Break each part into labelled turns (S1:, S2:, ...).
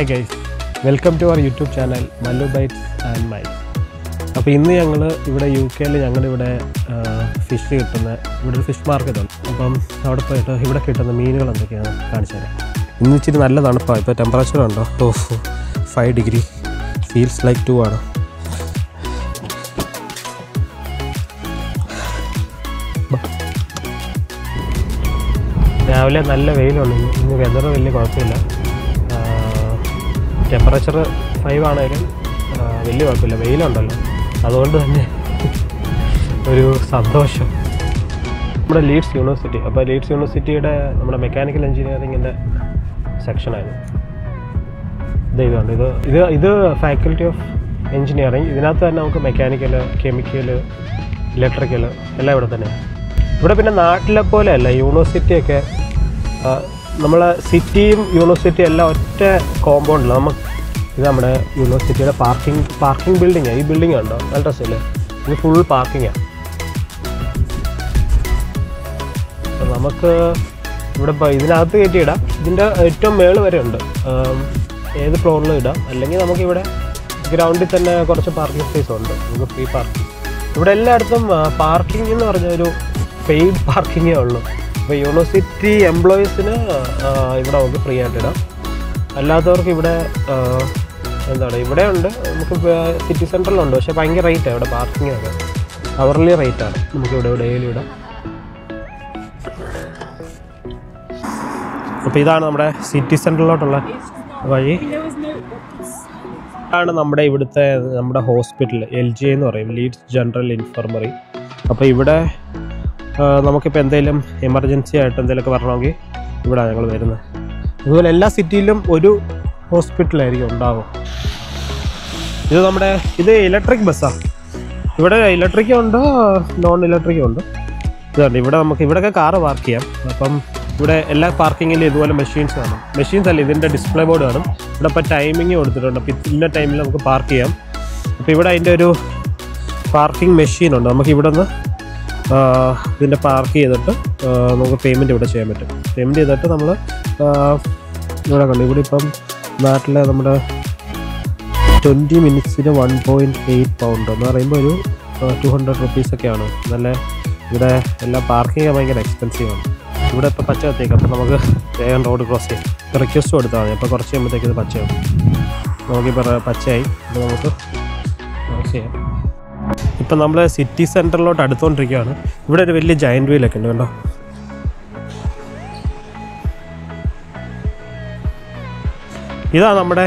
S1: Hi guys, welcome to our YouTube channel Mallu bites and miles. അപ്പോൾ ഇന്ന് ഞങ്ങൾ ഇവിടെ UK-ൽ ഞങ്ങളുടെ ഇവിടെ ഫിഷ് കിട്ടുന്ന ഇവിടെ ഒരു ഫിഷ് മാർക്കറ്റ് ഉണ്ട്. അപ്പം അവിടെ പോയിട്ട് ഇവിടെ കിട്ടുന്ന മീനുകൾ എന്തൊക്കെയാണ് കാണിച്ചു തരാം. ഇന്ന് ഇച്ചിരി നല്ല തണുപ്പാണ്. ഇപ്പോൾ ടെമ്പറേച്ചർ ഉണ്ടോ 5 ഡിഗ്രി, ഫീൽസ് ലൈക്ക് 2 ആണ്. രാവിലെ നല്ല വെയിലുണ്ട്. ഇന്ന് വെതർ വലിയ കുഴപ്പമില്ല. ടെമ്പറേച്ചർ 5 ആണെങ്കിലും വലിയ കുഴപ്പമില്ല, വെയിലുണ്ടല്ലോ, അതുകൊണ്ട് തന്നെ ഒരു സന്തോഷം. നമ്മുടെ ലീഡ്സ് യൂണിവേഴ്സിറ്റി, അപ്പോൾ ലീഡ്സ് യൂണിവേഴ്സിറ്റിയുടെ നമ്മുടെ മെക്കാനിക്കൽ എഞ്ചിനീയറിങ്ങിൻ്റെ സെക്ഷനായിരുന്നു. ഇതുണ്ട്, ഇത് ഫാക്കൽറ്റി ഓഫ് എഞ്ചിനീയറിങ്. ഇതിനകത്ത് തന്നെ നമുക്ക് മെക്കാനിക്കൽ, കെമിക്കൽ, ഇലക്ട്രിക്കൽ എല്ലാം ഇവിടെ തന്നെ. ഇവിടെ പിന്നെ നാട്ടിലെ പോലെ അല്ല, യൂണിവേഴ്സിറ്റിയൊക്കെ നമ്മളെ സിറ്റിയും യൂണിവേഴ്സിറ്റിയും എല്ലാം ഒറ്റ കോമ്പൗണ്ടിൽ. ഇത് നമ്മുടെ യൂണിവേഴ്സിറ്റിയുടെ പാർക്കിംഗ് ബിൽഡിങ്ങാണ്. ഈ ബിൽഡിംഗ് ഉണ്ടോ, നല്ല രസമില്ലേ? ഇത് ഫുൾ പാർക്കിങ്ങാണ്. അപ്പം നമുക്ക് ഇവിടെ ഇതിനകത്ത് കയറ്റി ഇടാം. ഇതിൻ്റെ ഏറ്റവും മേള് വരെ ഉണ്ട്, ഏത് ഫ്ലോറിലും ഇടാം. അല്ലെങ്കിൽ നമുക്കിവിടെ ഗ്രൗണ്ടിൽ തന്നെ കുറച്ച് പാർക്കിംഗ് സ്പേസ് ഉണ്ട്, നമുക്ക് ഫ്രീ പാർക്കിംഗ്. ഇവിടെ എല്ലായിടത്തും പാർക്കിംഗ് എന്ന് പറഞ്ഞ ഒരു പെയ്ഡ് പാർക്കിങ്ങേ ഉള്ളൂ. അപ്പോൾ യൂണിവേഴ്സിറ്റി എംപ്ലോയീസിന് ഇവിടെ നമുക്ക് ഫ്രീ ആയിട്ട് ഇടാം. അല്ലാത്തവർക്ക് ഇവിടെ ഇവിടെ ഉണ്ട്, നമുക്ക് സിറ്റി സെൻറ്ററിലുണ്ട്. പക്ഷേ ഭയങ്കര റേറ്റാണ് ഇവിടെ പാർക്കിങ്ങൊക്കെ, അവർലി റേറ്റാണ്. നമുക്കിവിടെ ഡെയിലി ഇടാം. അപ്പോൾ ഇതാണ് നമ്മുടെ സിറ്റി സെൻറ്ററിലോട്ടുള്ള വഴി. ഇതാണ് നമ്മുടെ ഹോസ്പിറ്റൽ, LG എന്ന് പറയും, ലീഡ്സ് ജനറൽ ഇൻഫർമറി. അപ്പോൾ ഇവിടെ നമുക്കിപ്പോൾ എന്തെങ്കിലും എമർജൻസി ആയിട്ട് എന്തെങ്കിലുമൊക്കെ വരണമെങ്കിൽ ഇവിടെയാണ് ഞങ്ങൾ വരുന്നത്. അതുപോലെ എല്ലാ സിറ്റിയിലും ഒരു ഹോസ്പിറ്റലായിരിക്കും ഉണ്ടാകും. ഇത് ഇലക്ട്രിക് ബസ്സാണ്. ഇവിടെ ഇലക്ട്രിക്കും ഉണ്ട്, നോൺ ഇലക്ട്രിക്കും ഉണ്ട്. ഇതുണ്ട്, ഇവിടെയൊക്കെ കാറ് പാർക്ക് ചെയ്യാം. അപ്പം ഇവിടെ എല്ലാ പാർക്കിങ്ങിലും ഇതുപോലെ മെഷീൻസ് കാണും. മെഷീൻസ് അല്ല, ഇതിൻ്റെ ഡിസ്പ്ലേ ബോർഡ് കാണും. ഇവിടെ ഇപ്പോൾ ടൈമിങ് കൊടുത്തിട്ടുണ്ട്. അപ്പോൾ ഇന്ന ടൈമിൽ നമുക്ക് പാർക്ക് ചെയ്യാം. അപ്പോൾ ഇവിടെ അതിൻ്റെ ഒരു പാർക്കിംഗ് മെഷീനുണ്ട്. നമുക്ക് ഇവിടെ നിന്ന് ഇതിൻ്റെ പാർക്ക് ചെയ്തിട്ട് നമുക്ക് പേയ്മെൻറ്റ് ഇവിടെ ചെയ്യാൻ പറ്റും. പേയ്മെൻറ്റ് ചെയ്തിട്ട് നമ്മൾ ഇവിടെ കണ്ടു. ഇവിടെ ഇപ്പം നാട്ടിലെ നമ്മുടെ 20 മിനിറ്റ്സിന് 1.8 പൗണ്ട് എന്ന് പറയുമ്പോൾ ഒരു 200 റുപ്പീസൊക്കെയാണ്. നല്ല ഇവിടെ എല്ലാ പാർക്കിംഗ് ഭയങ്കര എക്സ്പെൻസീവാണ്. ഇവിടെ ഇപ്പോൾ പച്ച കത്തിയേക്ക്. അപ്പോൾ നമുക്ക് വേഗം റോഡ് ക്രോസ് ചെയ്യാം. ഇപ്പോൾ റിക്വസ്റ്റ് കൊടുത്താൽ മതി. അപ്പോൾ കുറച്ച് കഴിയുമ്പോഴത്തേക്ക് ഇത് പച്ചയാവും. നമുക്കിപ്പോൾ പച്ചയായി, ഇത് നമുക്ക് ക്രോസ് ചെയ്യാം. ഇപ്പം നമ്മൾ സിറ്റി സെൻറ്ററിലോട്ട് അടുത്തുകൊണ്ടിരിക്കുകയാണ്. ഇവിടെ ഒരു വലിയ ജയൻറ്റ് വീലൊക്കെ ഉണ്ട്, കണ്ടോ? ഇതാണ് നമ്മുടെ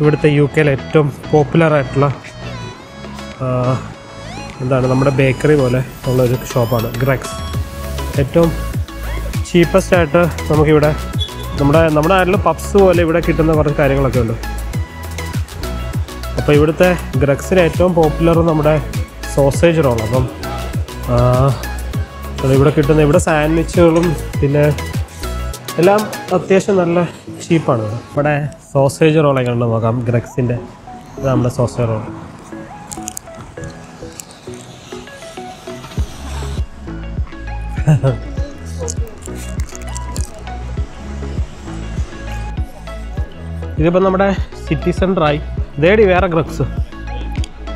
S1: ഇവിടുത്തെ UK-യിലെ ഏറ്റവും പോപ്പുലറായിട്ടുള്ള നമ്മുടെ ബേക്കറി പോലെ ഉള്ളൊരു ഷോപ്പാണ് ഗ്രെക്സ്. ഏറ്റവും ചീപ്പസ്റ്റ് ആയിട്ട് നമുക്കിവിടെ നമ്മുടെ നാട്ടിൽ പപ്സ് പോലെ ഇവിടെ കിട്ടുന്ന കുറച്ച് കാര്യങ്ങളൊക്കെ ഉണ്ട്. അപ്പോൾ ഇവിടുത്തെ ഗ്രെക്സിന് ഏറ്റവും പോപ്പുലർ നമ്മുടെ സോസേജ് റോൾ. അപ്പം ഇവിടെ സാൻഡ്വിച്ചുകളും പിന്നെ എല്ലാം അത്യാവശ്യം നല്ല ചീപ്പാണ്. ഇവിടെ സോസേജ് റോളൊക്കെ ഉണ്ട്, നോക്കാം. ഗ്രെക്സിൻ്റെ ഇത് നമ്മുടെ സോസേജ് റോൾ. ഇതിപ്പോൾ നമ്മുടെ സിറ്റി സെൻറ്ററായി. ഇതേടി വേറെ ഗ്രെക്സ്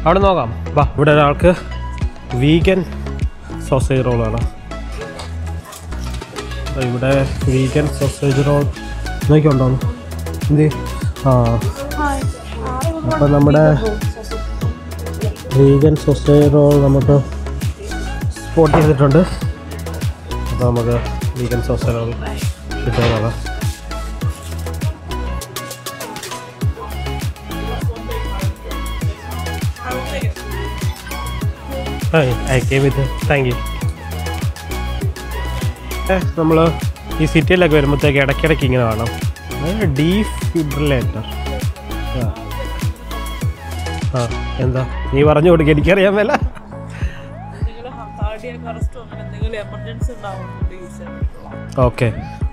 S1: അവിടെ നോക്കാം. വാ, ഇവിടെ ഒരാൾക്ക് വീഗൻ സോസേജ് റോളാണ്. ഇവിടെ വീഗൻ സോസേജ് റോൾ നോക്കിയുണ്ടോ? എന്ത് അപ്പം നമ്മുടെ വീഗൻ സോസേജ് റോൾ നമുക്ക് സ്പോട്ട് ചെയ്തിട്ടുണ്ട്. അപ്പോൾ നമുക്ക് വീഗൻ സോസേജ് റോൾ കിട്ടുന്നതാണ്. I came with it. Thank you. നമ്മൾ ഈ സിറ്റിയിലൊക്കെ വരുമ്പോഴത്തേക്ക് ഇടയ്ക്കിടയ്ക്ക് ഇങ്ങനെ കാണാം ഡീഫിബ്രിലേറ്റർ. എന്താ നീ പറഞ്ഞു കൊടുക്കുക, എനിക്കറിയാൻ മേല. ഓക്കെ,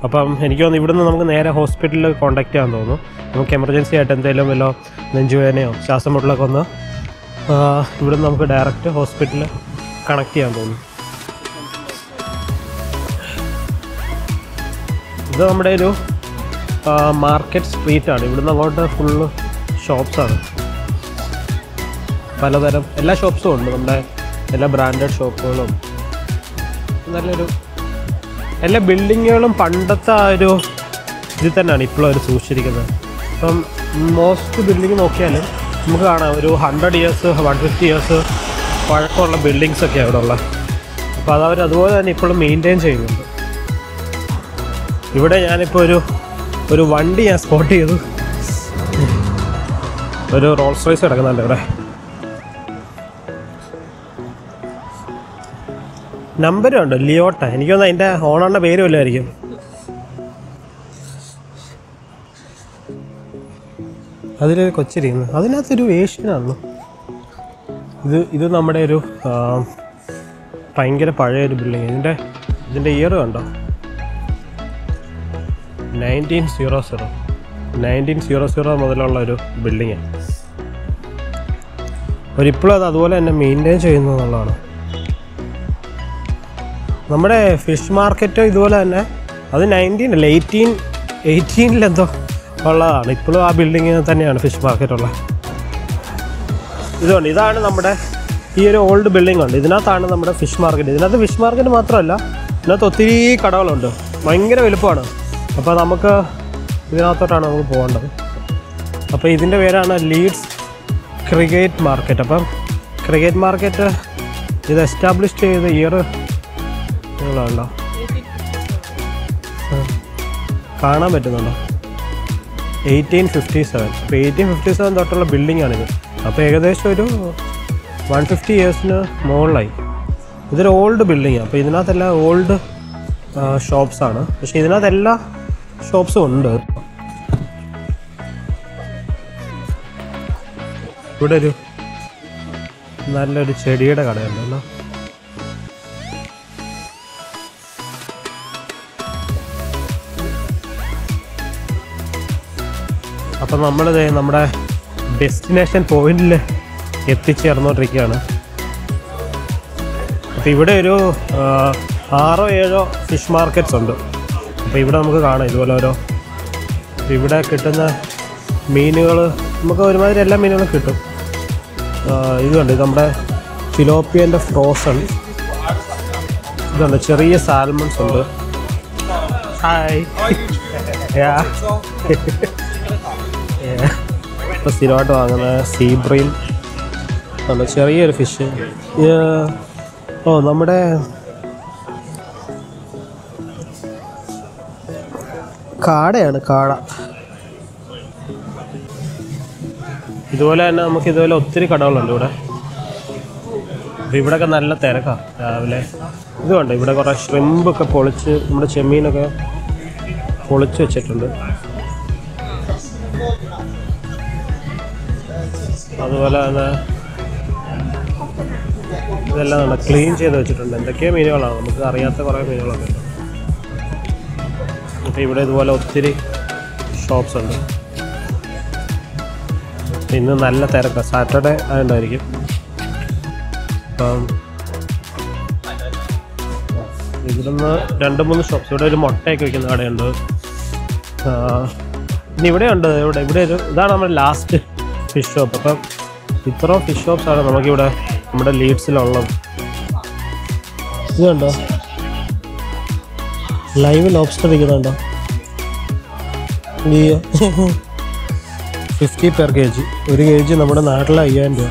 S1: അപ്പം എനിക്ക് തോന്നുന്നു ഇവിടുന്ന് നമുക്ക് നേരെ ഹോസ്പിറ്റലിൽ കോൺടാക്ട് ചെയ്യാൻ തോന്നുന്നു. നമുക്ക് എമർജൻസി ആയിട്ട് എന്തെങ്കിലും വല്ലോ നെഞ്ചുവേദനയോ ശ്വാസം മുട്ടലൊക്കെ ഒന്ന് ഇവിടുന്ന് നമുക്ക് ഡയറക്റ്റ് ഹോസ്പിറ്റലിൽ കണക്ട് ചെയ്യാൻ തോന്നുന്നു. ഇത് നമ്മുടെ ഒരു മാർക്കറ്റ് സ്ട്രീറ്റാണ്. ഇവിടുന്ന് അങ്ങോട്ട് ഫുള്ള് ഷോപ്സാണ്. പലതരം എല്ലാ ഷോപ്സും ഉണ്ട്. നമ്മുടെ എല്ലാ ബ്രാൻഡഡ് ഷോപ്പുകളും നല്ലൊരു എല്ലാ ബിൽഡിങ്ങുകളും പണ്ടത്തെ ആ ഒരു ഇതിൽ തന്നെയാണ് ഇപ്പോഴും അവർ സൂക്ഷിച്ചിരിക്കുന്നത്. ഇപ്പം മോസ്റ്റ് ബിൽഡിങ് നോക്കിയാലും നമുക്ക് കാണാം ഒരു 100 years 150 years പഴക്കമുള്ള ബിൽഡിങ്സൊക്കെ അവിടെ ഉള്ളത്. അപ്പോൾ അതവർ അതുപോലെ തന്നെ ഇപ്പോഴും മെയിൻറ്റെയിൻ ചെയ്യുന്നുണ്ട്. ഇവിടെ ഞാനിപ്പോൾ ഒരു വണ്ടി ഞാൻ സ്പോട്ട് ചെയ്തു. ഒരു റോൾസ് റോയ്സ് കിടക്കുന്നുണ്ട് ഇവിടെ. നമ്പരും ഉണ്ട്, ലിയോട്ട. എനിക്കൊന്ന് അതിൻ്റെ ഓണറിൻ്റെ പേര് വല്ലതായിരിക്കും. അതിലൊരു കൊച്ചിരിക്കുന്നു. അതിനകത്തൊരു ഏഷ്യനാണല്ലോ ഇത് നമ്മുടെ ഒരു ഭയങ്കര പഴയൊരു ബിൽഡിങ്. ഇതിൻ്റെ ഇയർ കണ്ടോ, 1900 മുതലുള്ള ഒരു ബിൽഡിങ്ങാണ്. ഒരിപ്പോഴും അത് അതുപോലെ തന്നെ മെയിൻറ്റെയിൻ ചെയ്യുന്നു എന്നുള്ളതാണ്. നമ്മുടെ ഫിഷ് മാർക്കറ്റ് ഇതുപോലെ തന്നെ അത് 1818 ഉള്ളതാണ്. ഇപ്പോഴും ആ ബിൽഡിങ് തന്നെയാണ് ഫിഷ് മാർക്കറ്റ് ഉള്ളത്. ഇതുകൊണ്ട് ഇതാണ് നമ്മുടെ ഈ ഒരു ഓൾഡ് ബിൽഡിംഗ് ഉണ്ട്. ഇതിനകത്താണ് നമ്മുടെ ഫിഷ് മാർക്കറ്റ്. ഇതിനകത്ത് ഫിഷ് മാർക്കറ്റ് മാത്രമല്ല, ഇതിനകത്ത് ഒത്തിരി കടകളുണ്ട്, ഭയങ്കര വലുപ്പമാണ്. അപ്പോൾ നമുക്ക് ഇതിനകത്തോട്ടാണ് നമുക്ക് പോകേണ്ടത്. അപ്പോൾ ഇതിൻ്റെ പേരാണ് ലീഡ്സ് ക്രിക്കറ്റ് മാർക്കറ്റ്. അപ്പം ക്രിക്കറ്റ് മാർക്കറ്റ് ഇത് എസ്റ്റാബ്ലിഷ് ചെയ്ത ഇയർ നിങ്ങളുണ്ടോ, കാണാൻ പറ്റുന്നുണ്ടോ, 1857. അപ്പോൾ 1857 തൊട്ടുള്ള ബിൽഡിങ്ങാണിത്. അപ്പോൾ ഏകദേശം ഒരു 150 years മുകളിലായി. ഇതൊരു ഓൾഡ് ബിൽഡിങ്ങാണ്. അപ്പോൾ ഇതിനകത്തെല്ലാം ഓൾഡ് ഷോപ്സാണ്. പക്ഷേ ഇതിനകത്ത് എല്ലാ ഷോപ്സും ഉണ്ട്. ഇവിടെ ഒരു നല്ലൊരു ചെടിയുടെ കടയുണ്ടല്ലോ. അപ്പം നമ്മളിത് നമ്മുടെ ഡെസ്റ്റിനേഷൻ പോയിന്റിൽ എത്തിച്ചേർന്നുകൊണ്ടിരിക്കുകയാണ്. അപ്പോൾ ഇവിടെ ഒരു 6-7 ഫിഷ് മാർക്കറ്റ്സ് ഉണ്ട്. അപ്പോൾ ഇവിടെ നമുക്ക് കാണാം ഇതുപോലെ ഓരോ ഇവിടെ കിട്ടുന്ന മീനുകൾ. നമുക്ക് ഒരുമാതിരി എല്ലാ മീനുകളും കിട്ടും. ഇതുണ്ട്, ഇത് നമ്മുടെ ഫിലോപ്പിയൻ്റെ ഫ്രോസൺ. ഇതുണ്ട്, ചെറിയ സാൽമൺസ് ഉണ്ട്. ഹായ്. ഇപ്പോൾ സ്ഥിരമായിട്ട് വാങ്ങുന്ന സീബ്രീം ഉണ്ട്, ചെറിയൊരു ഫിഷ്. നമ്മുടെ കാടയാണ്, കാട. ഇതുപോലെ തന്നെ നമുക്ക് ഇതുപോലെ ഒത്തിരി കടകളുണ്ട് ഇവിടെ. അപ്പോൾ ഇവിടെയൊക്കെ നല്ല തിരക്കാണ് രാവിലെ. ഇതുകൊണ്ട് ഇവിടെ കുറേ ഷ്രിമ്പൊക്കെ പൊളിച്ച്, നമ്മുടെ ചെമ്മീനൊക്കെ പൊളിച്ച് വെച്ചിട്ടുണ്ട്. അതുപോലെ തന്നെ ഇതെല്ലാം നല്ല ക്ലീൻ ചെയ്ത് വെച്ചിട്ടുണ്ട്. എന്തൊക്കെയോ മീനുകളാണ്, നമുക്ക് അറിയാത്ത കുറേ മീനുകളൊക്കെ ഉണ്ട്. അപ്പോൾ ഇവിടെ ഇതുപോലെ ഒത്തിരി ഷോപ്സ് ഉണ്ട്. ഇന്ന് നല്ല തിരക്കാണ്, സാറ്റർഡേ ആയതുകൊണ്ടായിരിക്കും. അപ്പം ഇവിടുന്ന് 2-3 ഷോപ്സ്. ഇവിടെ ഒരു മുട്ടയൊക്കെ വയ്ക്കുന്ന കടയുണ്ട്. ഇനി ഇവിടെയുണ്ട്. ഇവിടെ ഇതാണ് നമ്മുടെ ലാസ്റ്റ് ഫിഷ് ഷോപ്പ്. അപ്പം ഇത്രയും ഫിഷ് ഷോപ്സാണ് നമുക്കിവിടെ നമ്മുടെ ലീഡ്സിലുള്ളത്. ഇതുണ്ടോ, live lobster വിൽക്കുന്നുണ്ടോ? 50 per kg. 1 kg നമ്മുടെ നാട്ടിൽ 5000 രൂപ.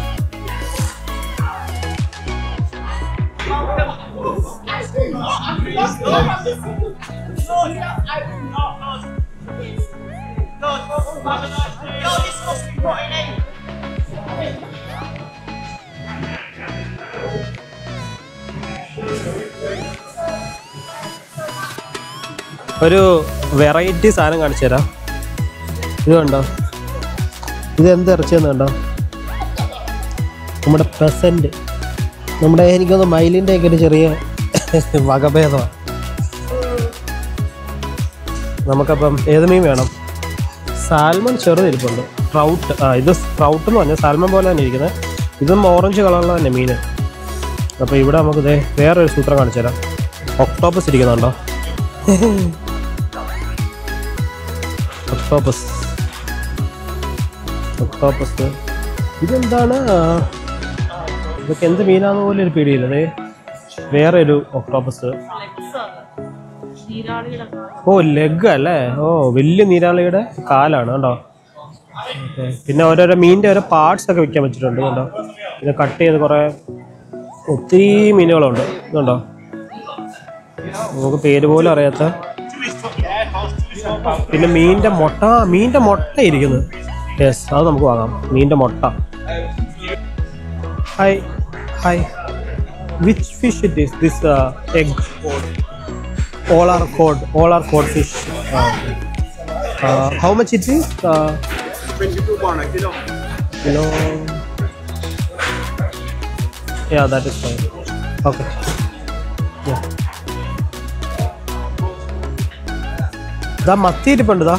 S1: ഒരു വെറൈറ്റി സാധനം കാണിച്ചു തരാം. ഇത് കണ്ടോ, ഇത് എന്ത് ഇറച്ചിയെന്ന് കണ്ടോ? നമ്മുടെ പ്രസൻറ്റ്, നമ്മുടെ എനിക്കൊന്ന് മയിലിൻ്റെ ഒക്കെ ഒരു ചെറിയ വകഭേദമാണ്. നമുക്കപ്പം ഏത് മീൻ വേണം? സാൽമൺ ചെറുതിരിപ്പുണ്ട്. ട്രൗട്ട്. ഇത് ട്രൗട്ട് എന്ന് പറഞ്ഞാൽ സാൽമൺ പോലെ തന്നെ ഇരിക്കുന്നത്. ഇതും ഓറഞ്ച് കളറുള്ള തന്നെ മീൻ. അപ്പോൾ ഇവിടെ നമുക്ക് വേറൊരു സൂത്രം കാണിച്ചു തരാം. ഒക്ടോപ്പസ് ഇരിക്കുന്നുണ്ടോ? ഒക്ടോപ്പസ്. ഇതെന്താണ്? ഇതൊക്കെ എന്ത് മീനാന്ന് പോലും ഒരു പിടിയില്ല. അതെ, വേറെ ഒരു ഒക്ടോപ്പസ്. ഓ, ലെഗ് അല്ലേ? ഓ, വലിയ നീരാളിയുടെ കാലാണ് കേട്ടോ. പിന്നെ ഓരോരോ മീനിൻ്റെ ഓരോ പാർട്സ് ഒക്കെ വിൽക്കാൻ വെച്ചിട്ടുണ്ട് കേട്ടോ. ഇത് കട്ട് ചെയ്ത് കുറേ ഒത്തിരി മീനുകളുണ്ട് ഇതുണ്ടോ. നമുക്ക് പേര് പോലും അറിയാത്ത. പിന്നെ മീനിൻ്റെ മുട്ട ഇരിക്കുന്നത്. യെസ്, അത് നമുക്ക് വാങ്ങാം. മീനിൻ്റെ മുട്ട. Hi which fish it is this egg? all are cod fish. How much it is?
S2: 22 pound a kilo.
S1: Yeah, that is fine. Okay. Yeah. Da matti irippundu.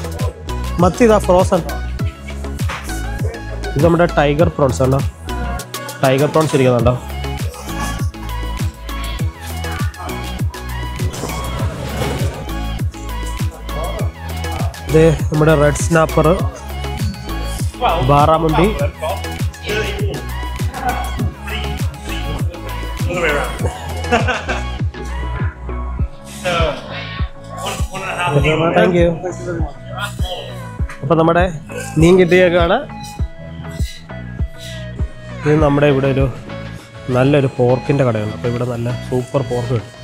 S1: Matti da frozen. Idu nammade tiger prawns aanu. Tiger prawns irikkunnundu. നമ്മുടെ red snapper, ബാറാമുണ്ടി, thank you. അപ്പൊ നമ്മുടെ മീൻ കിട്ടിയേക്കാണ്. ഇത് നമ്മുടെ ഇവിടെ ഒരു നല്ലൊരു പോർക്കിന്റെ കടയാണ്. അപ്പൊ ഇവിടെ നല്ല സൂപ്പർ പോർക്ക് കിട്ടും.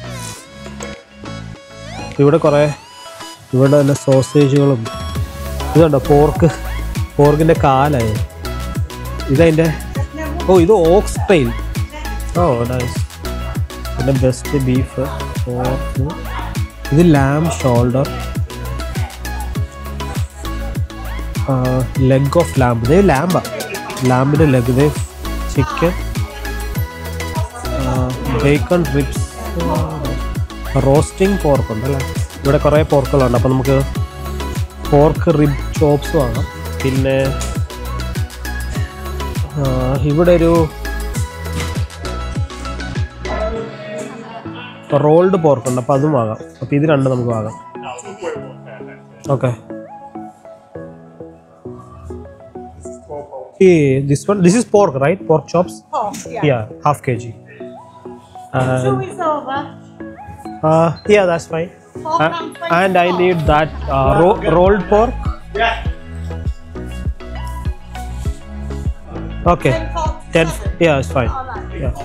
S1: ഇവിടെ നല്ല സോസേജുകളും ഇതുണ്ടോ. പോർക്കിൻ്റെ കാലായി ഇതതിൻ്റെ. ഇത് ഓക്സ് ടൈൽ. നൈസ്. പിന്നെ ബെസ്റ്റ് ബീഫ്, പോർക്ക്. ഇത് ലാം ഷോൾഡർ, ലെഗ് ഓഫ് ലാമ്പ്. ഇത് ലാമ്പിൻ്റെ ലെഗ്. ഇത് chicken, bacon ribs, roasting pork ഉണ്ടല്ലേ. ഇവിടെ കുറേ പോർക്കുകളുണ്ട്. അപ്പോൾ നമുക്ക് പോർക്ക് റിബ് ചോപ്സ് വാങ്ങാം. പിന്നെ ഇവിടെ ഒരു റോൾഡ് പോർക്കുണ്ട്. അപ്പോൾ അതും വാങ്ങാം. അപ്പോൾ ഇത് രണ്ടും നമുക്ക് വാങ്ങാം. Okay. This is pork, right? Pork chops?
S3: Pork, yeah.
S1: Yeah, half kg.
S3: 2 is over.
S1: Yeah, that's fine. And I need that rolled pork. Okay. 10. Yeah, it's fine. Yeah.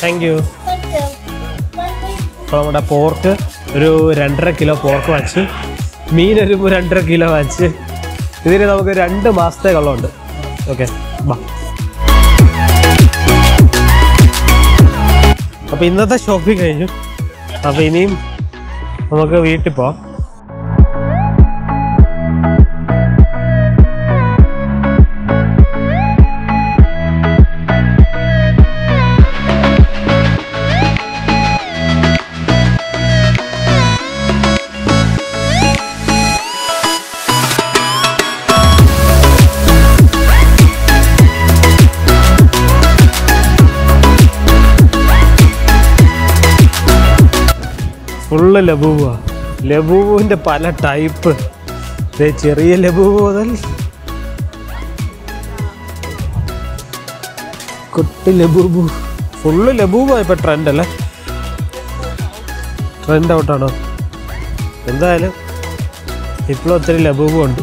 S1: Thank you. അപ്പോൾ നമ്മുടെ പോർക്ക് ഒരു 2.5 kilo pork വാങ്ങിച്ച്, മീനൊരു 2.5 kilo വാങ്ങിച്ച്. ഇതിന് നമുക്ക് 2 മാസത്തേക്കുള്ളതുണ്ട്. Okay, ബാ. അപ്പോൾ ഇന്നത്തെ ഷോപ്പിംഗ് കഴിഞ്ഞു. അപ്പോൾ ഇനിയും നമുക്ക് വീട്ടിൽ പോവാം. ഫുള്ള് ലബൂബുവിൻ്റെ പല ടൈപ്പ്. ചെറിയ ലബൂബ് മുതൽ കുട്ടി ലബൂബു. ഫുള്ള് ലബൂബാണ് ഇപ്പം ട്രെൻഡ് അല്ലേ? ട്രെൻഡ് ഔട്ടാണോ? എന്തായാലും ഇപ്പോഴും ഒത്തിരി ലബൂബും ഉണ്ട്.